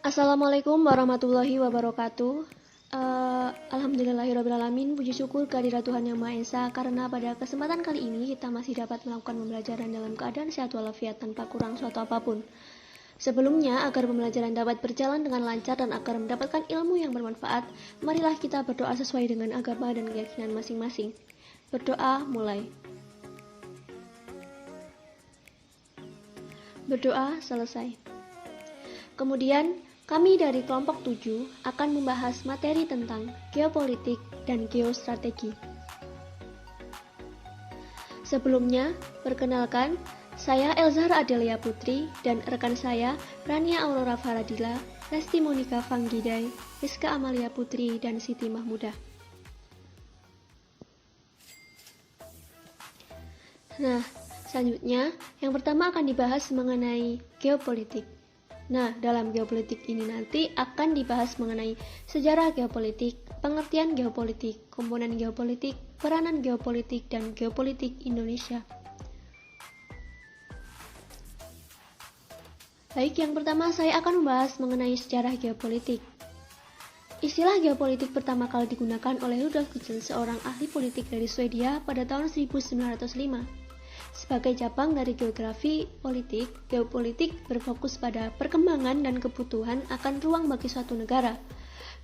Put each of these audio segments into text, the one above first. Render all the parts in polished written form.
Assalamualaikum warahmatullahi wabarakatuh. Alhamdulillahirrabbilalamin, puji syukur kehadirat Tuhan Yang Maha Esa, karena pada kesempatan kali ini kita masih dapat melakukan pembelajaran dalam keadaan sehat walafiat tanpa kurang suatu apapun. Sebelumnya, agar pembelajaran dapat berjalan dengan lancar dan agar mendapatkan ilmu yang bermanfaat, marilah kita berdoa sesuai dengan agama dan keyakinan masing-masing. Berdoa mulai. Berdoa selesai. Kemudian, kami dari kelompok 7 akan membahas materi tentang geopolitik dan geostrategi. Sebelumnya, perkenalkan, saya Elzahra Adelia Putri dan rekan saya Rania Aurora Faradila, Lesti Monika Fanggidai, Rizka Amalia Putri, dan Siti Mahmudah. Nah, selanjutnya, yang pertama akan dibahas mengenai geopolitik. Nah, dalam geopolitik ini nanti akan dibahas mengenai sejarah geopolitik, pengertian geopolitik, komponen geopolitik, peranan geopolitik, dan geopolitik Indonesia. Baik, yang pertama saya akan membahas mengenai sejarah geopolitik. Istilah geopolitik pertama kali digunakan oleh Rudolf Giesel, seorang ahli politik dari Swedia pada tahun 1905. Sebagai cabang dari geografi politik, geopolitik berfokus pada perkembangan dan kebutuhan akan ruang bagi suatu negara.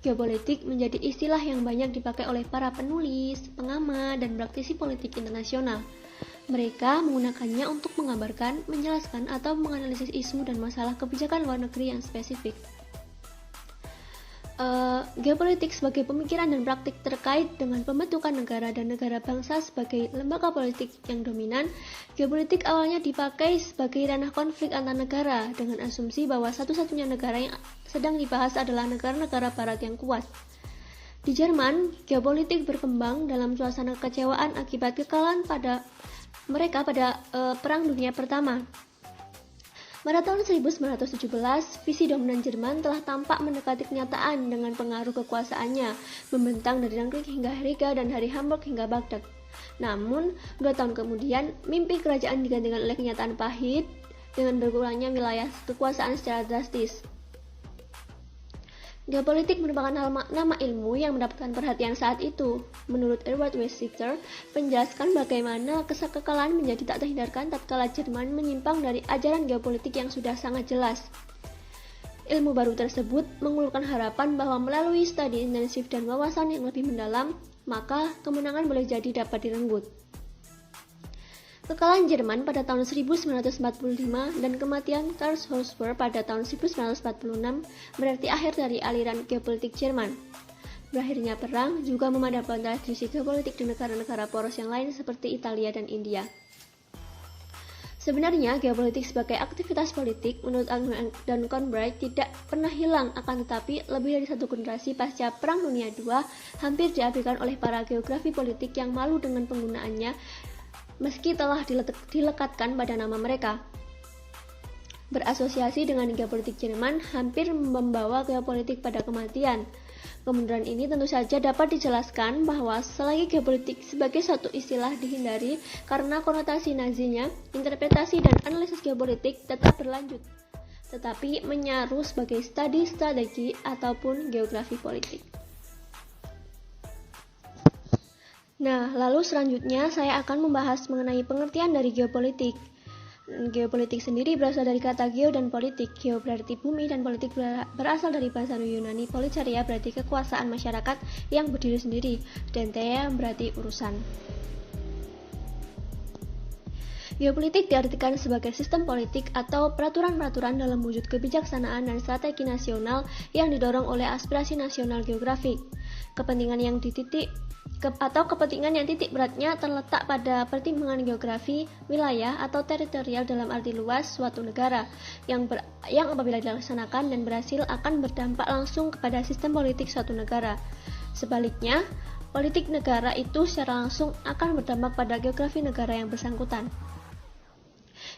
Geopolitik menjadi istilah yang banyak dipakai oleh para penulis, pengamat, dan praktisi politik internasional. Mereka menggunakannya untuk menggambarkan, menjelaskan, atau menganalisis isu dan masalah kebijakan luar negeri yang spesifik. Geopolitik sebagai pemikiran dan praktik terkait dengan pembentukan negara dan negara bangsa sebagai lembaga politik yang dominan. Geopolitik awalnya dipakai sebagai ranah konflik antar negara dengan asumsi bahwa satu-satunya negara yang sedang dibahas adalah negara-negara barat yang kuat. Di Jerman, geopolitik berkembang dalam suasana kekecewaan akibat kekalahan pada Perang Dunia Pertama. Pada tahun 1917, visi dominan Jerman telah tampak mendekati kenyataan dengan pengaruh kekuasaannya, membentang dari Dunkirk hingga Riga dan dari Hamburg hingga Baghdad. Namun, 2 tahun kemudian, mimpi kerajaan digantikan oleh kenyataan pahit dengan berkurangnya wilayah kekuasaan secara drastis. Geopolitik merupakan nama ilmu yang mendapatkan perhatian saat itu. Menurut Edward Weisinger, menjelaskan bagaimana kekalahan menjadi tak terhindarkan tatkala Jerman menyimpang dari ajaran geopolitik yang sudah sangat jelas. Ilmu baru tersebut mengulurkan harapan bahwa melalui studi intensif dan wawasan yang lebih mendalam, maka kemenangan boleh jadi dapat direnggut. Kekalahan Jerman pada tahun 1945 dan kematian Karl Hocevar pada tahun 1946 berarti akhir dari aliran geopolitik Jerman. Berakhirnya perang juga memadamkan tradisi geopolitik di negara-negara poros yang lain seperti Italia dan India. Sebenarnya, geopolitik sebagai aktivitas politik menurut Agnew dan Cohnbright tidak pernah hilang, akan tetapi lebih dari satu generasi pasca Perang Dunia II hampir diabaikan oleh para geografi politik yang malu dengan penggunaannya meski telah dilekatkan pada nama mereka. Berasosiasi dengan geopolitik Jerman hampir membawa geopolitik pada kematian. Kemunduran ini tentu saja dapat dijelaskan bahwa selagi geopolitik sebagai suatu istilah dihindari karena konotasi Nazinya, interpretasi dan analisis geopolitik tetap berlanjut, tetapi menyaru sebagai strategi ataupun geografi politik. Nah, lalu selanjutnya saya akan membahas mengenai pengertian dari geopolitik. Geopolitik sendiri berasal dari kata geo dan politik. Geo berarti bumi dan politik berasal dari bahasa Yunani policharia berarti kekuasaan masyarakat yang berdiri sendiri, dan thea berarti urusan. Geopolitik diartikan sebagai sistem politik atau peraturan-peraturan dalam wujud kebijaksanaan dan strategi nasional yang didorong oleh aspirasi nasional geografik. Kepentingan yang titik beratnya terletak pada pertimbangan geografi, wilayah, atau teritorial dalam arti luas suatu negara yang apabila dilaksanakan dan berhasil akan berdampak langsung kepada sistem politik suatu negara. Sebaliknya, politik negara itu secara langsung akan berdampak pada geografi negara yang bersangkutan.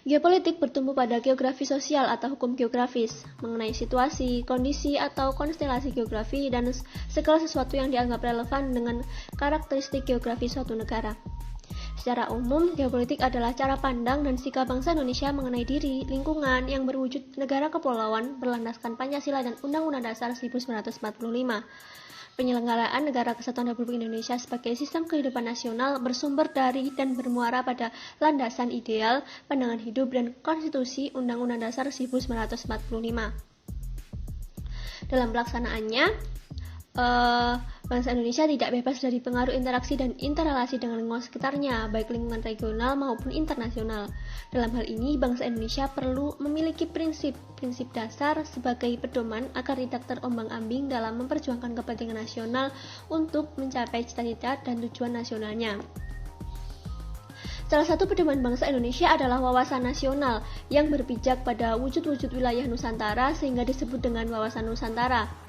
Geopolitik bertumbuh pada geografi sosial atau hukum geografis, mengenai situasi, kondisi, atau konstelasi geografi dan segala sesuatu yang dianggap relevan dengan karakteristik geografi suatu negara. Secara umum, geopolitik adalah cara pandang dan sikap bangsa Indonesia mengenai diri, lingkungan yang berwujud negara kepulauan berlandaskan Pancasila dan Undang-Undang Dasar 1945. Penyelenggaraan Negara Kesatuan Republik Indonesia sebagai sistem kehidupan nasional bersumber dari dan bermuara pada landasan ideal, pandangan hidup, dan konstitusi Undang-Undang Dasar 1945. Dalam pelaksanaannya, bangsa Indonesia tidak bebas dari pengaruh interaksi dan interrelasi dengan lingkungan sekitarnya, baik lingkungan regional maupun internasional. Dalam hal ini, bangsa Indonesia perlu memiliki prinsip dasar sebagai pedoman agar tidak terombang-ambing dalam memperjuangkan kepentingan nasional untuk mencapai cita-cita dan tujuan nasionalnya. Salah satu pedoman bangsa Indonesia adalah wawasan nasional yang berpijak pada wujud-wujud wilayah Nusantara sehingga disebut dengan wawasan Nusantara.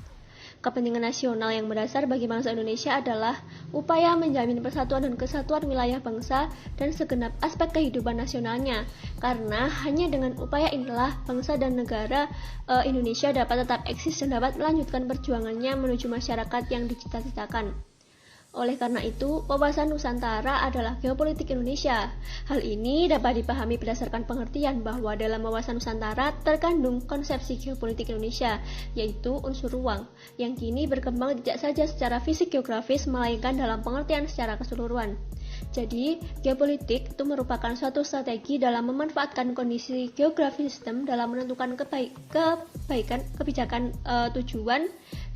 Kepentingan nasional yang mendasar bagi bangsa Indonesia adalah upaya menjamin persatuan dan kesatuan wilayah bangsa dan segenap aspek kehidupan nasionalnya. Karena hanya dengan upaya inilah bangsa dan negara Indonesia dapat tetap eksis dan dapat melanjutkan perjuangannya menuju masyarakat yang dicita-citakan. Oleh karena itu, wawasan Nusantara adalah geopolitik Indonesia. Hal ini dapat dipahami berdasarkan pengertian bahwa dalam wawasan Nusantara terkandung konsepsi geopolitik Indonesia, yaitu unsur ruang, yang kini berkembang tidak saja secara fisik geografis, melainkan dalam pengertian secara keseluruhan. Jadi, geopolitik itu merupakan suatu strategi dalam memanfaatkan kondisi geografis sistem dalam menentukan kebijakan tujuan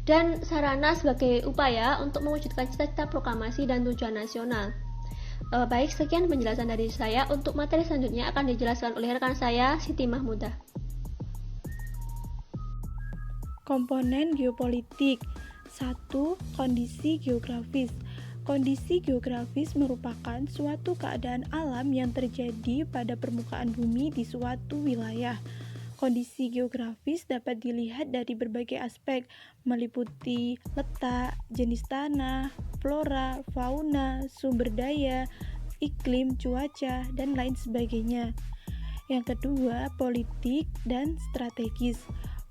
dan sarana sebagai upaya untuk mewujudkan cita-cita proklamasi dan tujuan nasional. Baik, sekian penjelasan dari saya. Untuk materi selanjutnya akan dijelaskan oleh rekan saya, Siti Mahmudah. Komponen geopolitik. 1. Kondisi geografis. Kondisi geografis merupakan suatu keadaan alam yang terjadi pada permukaan bumi di suatu wilayah. Kondisi geografis dapat dilihat dari berbagai aspek, meliputi letak, jenis tanah, flora, fauna, sumber daya, iklim, cuaca, dan lain sebagainya. Yang kedua, politik dan strategis.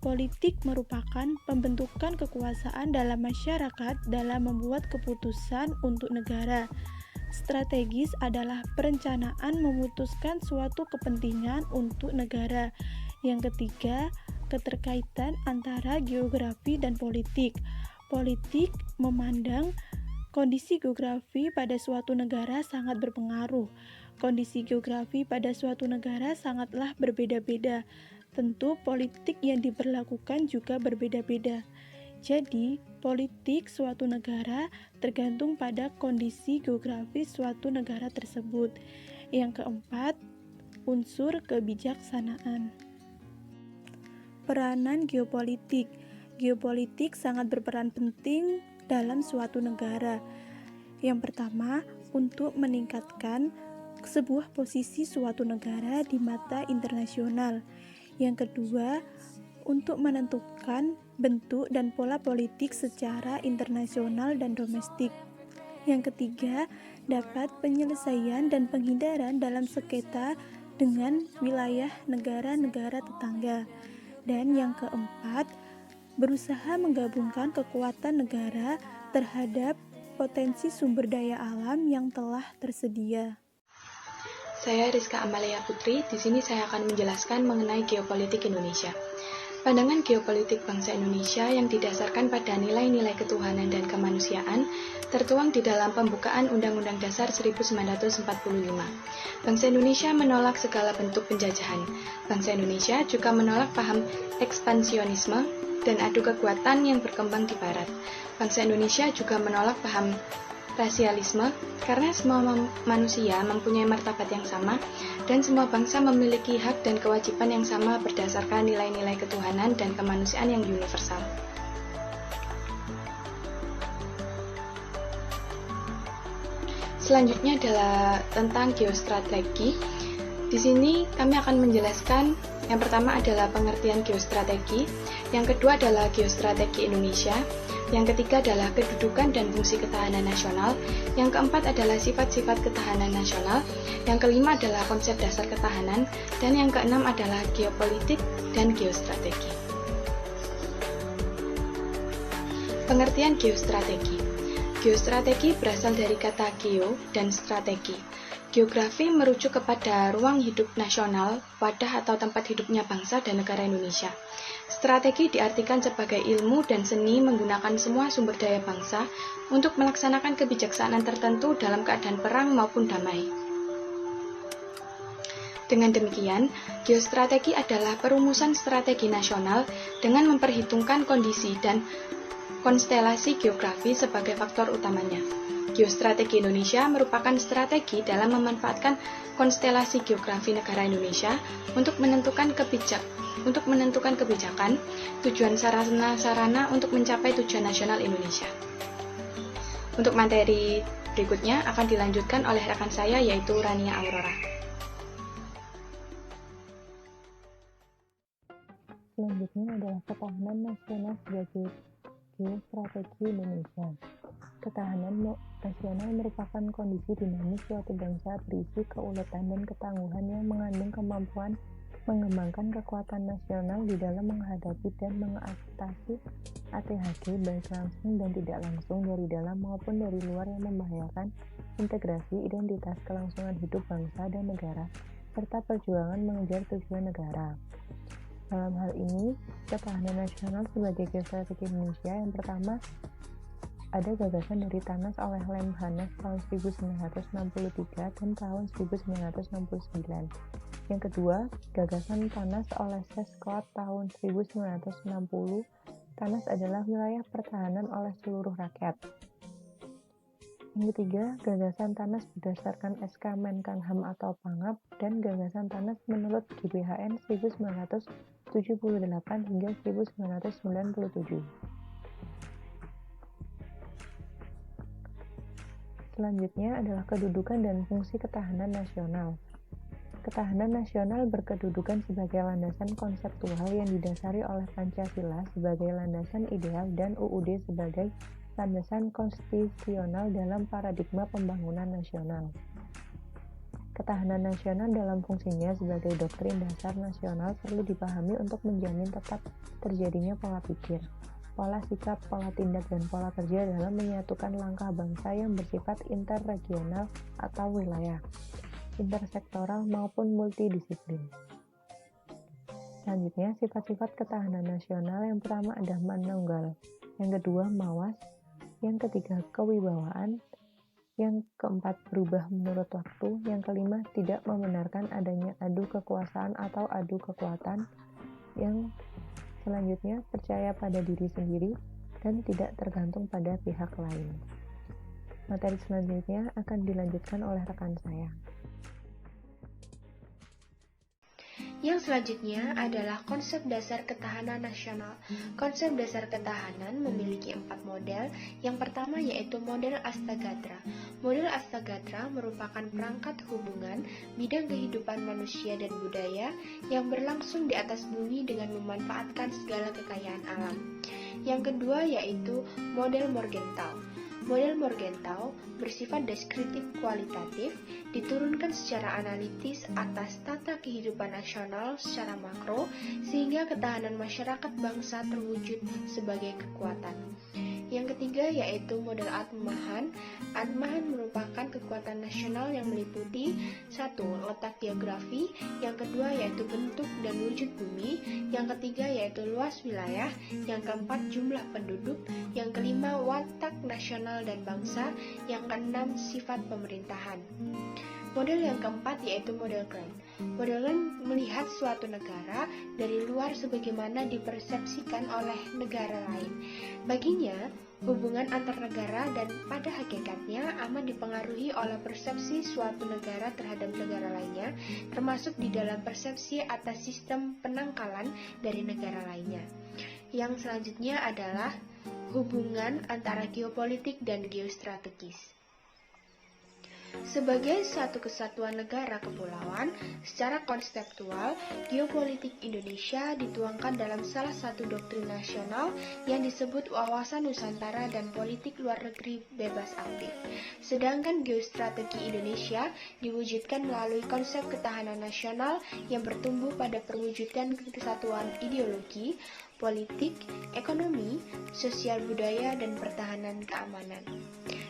Politik merupakan pembentukan kekuasaan dalam masyarakat dalam membuat keputusan untuk negara. Strategis adalah perencanaan memutuskan suatu kepentingan untuk negara. Yang ketiga, keterkaitan antara geografi dan politik. Politik memandang kondisi geografi pada suatu negara sangat berpengaruh. Kondisi geografi pada suatu negara sangatlah berbeda-beda. Tentu politik yang diberlakukan juga berbeda-beda. Jadi, politik suatu negara tergantung pada kondisi geografis suatu negara tersebut. Yang keempat, unsur kebijaksanaan. Peranan geopolitik. Geopolitik sangat berperan penting dalam suatu negara. Yang pertama, untuk meningkatkan sebuah posisi suatu negara di mata internasional. Yang kedua, untuk menentukan bentuk dan pola politik secara internasional dan domestik. Yang ketiga, dapat penyelesaian dan penghindaran dalam sengketa dengan wilayah negara-negara tetangga. Dan yang keempat, berusaha menggabungkan kekuatan negara terhadap potensi sumber daya alam yang telah tersedia. Saya Rizka Amalia Putri, di sini saya akan menjelaskan mengenai geopolitik Indonesia. Pandangan geopolitik bangsa Indonesia yang didasarkan pada nilai-nilai ketuhanan dan kemanusiaan tertuang di dalam pembukaan Undang-Undang Dasar 1945. Bangsa Indonesia menolak segala bentuk penjajahan. Bangsa Indonesia juga menolak paham ekspansionisme dan adu kekuatan yang berkembang di Barat. Bangsa Indonesia juga menolak paham rasialisme karena semua manusia mempunyai martabat yang sama dan semua bangsa memiliki hak dan kewajiban yang sama berdasarkan nilai-nilai ketuhanan dan kemanusiaan yang universal. Selanjutnya adalah tentang geostrategi. Di sini kami akan menjelaskan yang pertama adalah pengertian geostrategi, yang kedua adalah geostrategi Indonesia, yang ketiga adalah kedudukan dan fungsi ketahanan nasional, yang keempat adalah sifat-sifat ketahanan nasional, yang kelima adalah konsep dasar ketahanan, dan yang keenam adalah geopolitik dan geostrategi. Pengertian geostrategi. Geostrategi berasal dari kata geo dan strategi. Geografi merujuk kepada ruang hidup nasional, wadah atau tempat hidupnya bangsa dan negara Indonesia. Strategi diartikan sebagai ilmu dan seni menggunakan semua sumber daya bangsa untuk melaksanakan kebijaksanaan tertentu dalam keadaan perang maupun damai. Dengan demikian, geostrategi adalah perumusan strategi nasional dengan memperhitungkan kondisi dan konstelasi geografi sebagai faktor utamanya. Geostrategi Indonesia merupakan strategi dalam memanfaatkan konstelasi geografi negara Indonesia untuk menentukan kebijakan, tujuan sarana-sarana untuk mencapai tujuan nasional Indonesia. Untuk materi berikutnya akan dilanjutkan oleh rekan saya yaitu Rania Aurora. Selanjutnya adalah ketahanan nasional sebagai geostrategi Indonesia. Ketahanan nasional merupakan kondisi dinamis suatu bangsa berisi keuletan dan ketangguhan yang mengandung kemampuan mengembangkan kekuatan nasional di dalam menghadapi dan mengatasi ATHG baik langsung dan tidak langsung dari dalam maupun dari luar yang membahayakan integrasi identitas kelangsungan hidup bangsa dan negara serta perjuangan mengejar tujuan negara. Dalam hal ini, ketahanan nasional sebagai geostrategi Indonesia yang pertama ada gagasan dari TANAS oleh Lemhanas tahun 1963 dan tahun 1969. Yang kedua, gagasan TANAS oleh Seskot tahun 1960. TANAS adalah wilayah pertahanan oleh seluruh rakyat. Yang ketiga, gagasan TANAS berdasarkan SK Menkumham atau Pangap dan gagasan TANAS menurut GBHN 1978 hingga 1997. Selanjutnya adalah kedudukan dan fungsi ketahanan nasional. Ketahanan nasional berkedudukan sebagai landasan konseptual yang didasari oleh Pancasila sebagai landasan ideal dan UUD sebagai landasan konstitusional dalam paradigma pembangunan nasional. Ketahanan nasional dalam fungsinya sebagai doktrin dasar nasional perlu dipahami untuk menjamin tetap terjadinya pola pikir, pola sikap, pola tindak, dan pola kerja dalam menyatukan langkah bangsa yang bersifat interregional atau wilayah, intersektoral maupun multidisiplin. Selanjutnya, sifat-sifat ketahanan nasional yang pertama ada manunggal, yang kedua mawas, yang ketiga kewibawaan, yang keempat berubah menurut waktu, yang kelima tidak membenarkan adanya adu kekuasaan atau adu kekuatan, yang selanjutnya percaya pada diri sendiri dan tidak tergantung pada pihak lain. Materi selanjutnya akan dilanjutkan oleh rekan saya. Yang selanjutnya adalah konsep dasar ketahanan nasional. Konsep dasar ketahanan memiliki 4 model. Yang pertama yaitu model Astagadra. Model Astagadra merupakan perangkat hubungan bidang kehidupan manusia dan budaya yang berlangsung di atas bumi dengan memanfaatkan segala kekayaan alam. Yang kedua yaitu model Morgenthau. Model Morgenthau bersifat deskriptif kualitatif, diturunkan secara analitis atas tata kehidupan nasional secara makro, sehingga ketahanan masyarakat bangsa terwujud sebagai kekuatan. Yang ketiga yaitu model Atmahan. Atmahan merupakan kekuatan nasional yang meliputi 1. Letak geografi, yang kedua yaitu bentuk dan wujud bumi, yang ketiga yaitu luas wilayah, yang keempat jumlah penduduk, yang kelima watak nasional dan bangsa, yang keenam sifat pemerintahan. Model yang keempat yaitu model Grand. Model Grand melihat suatu negara dari luar sebagaimana dipersepsikan oleh negara lain. Baginya, hubungan antar negara dan pada hakikatnya amat dipengaruhi oleh persepsi suatu negara terhadap negara lainnya, termasuk di dalam persepsi atas sistem penangkalan dari negara lainnya. Yang selanjutnya adalah hubungan antara geopolitik dan geostrategis. Sebagai suatu kesatuan negara kepulauan, secara konseptual, geopolitik Indonesia dituangkan dalam salah satu doktrin nasional yang disebut wawasan Nusantara dan politik luar negeri bebas aktif. Sedangkan geostrategi Indonesia diwujudkan melalui konsep ketahanan nasional yang bertumbuh pada perwujudan kesatuan ideologi, politik, ekonomi, sosial budaya, dan pertahanan keamanan.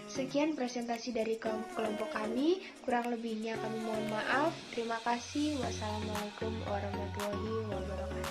Sekian presentasi dari kelompok kami, kurang lebihnya kami mohon maaf. Terima kasih. Wassalamualaikum warahmatullahi wabarakatuh.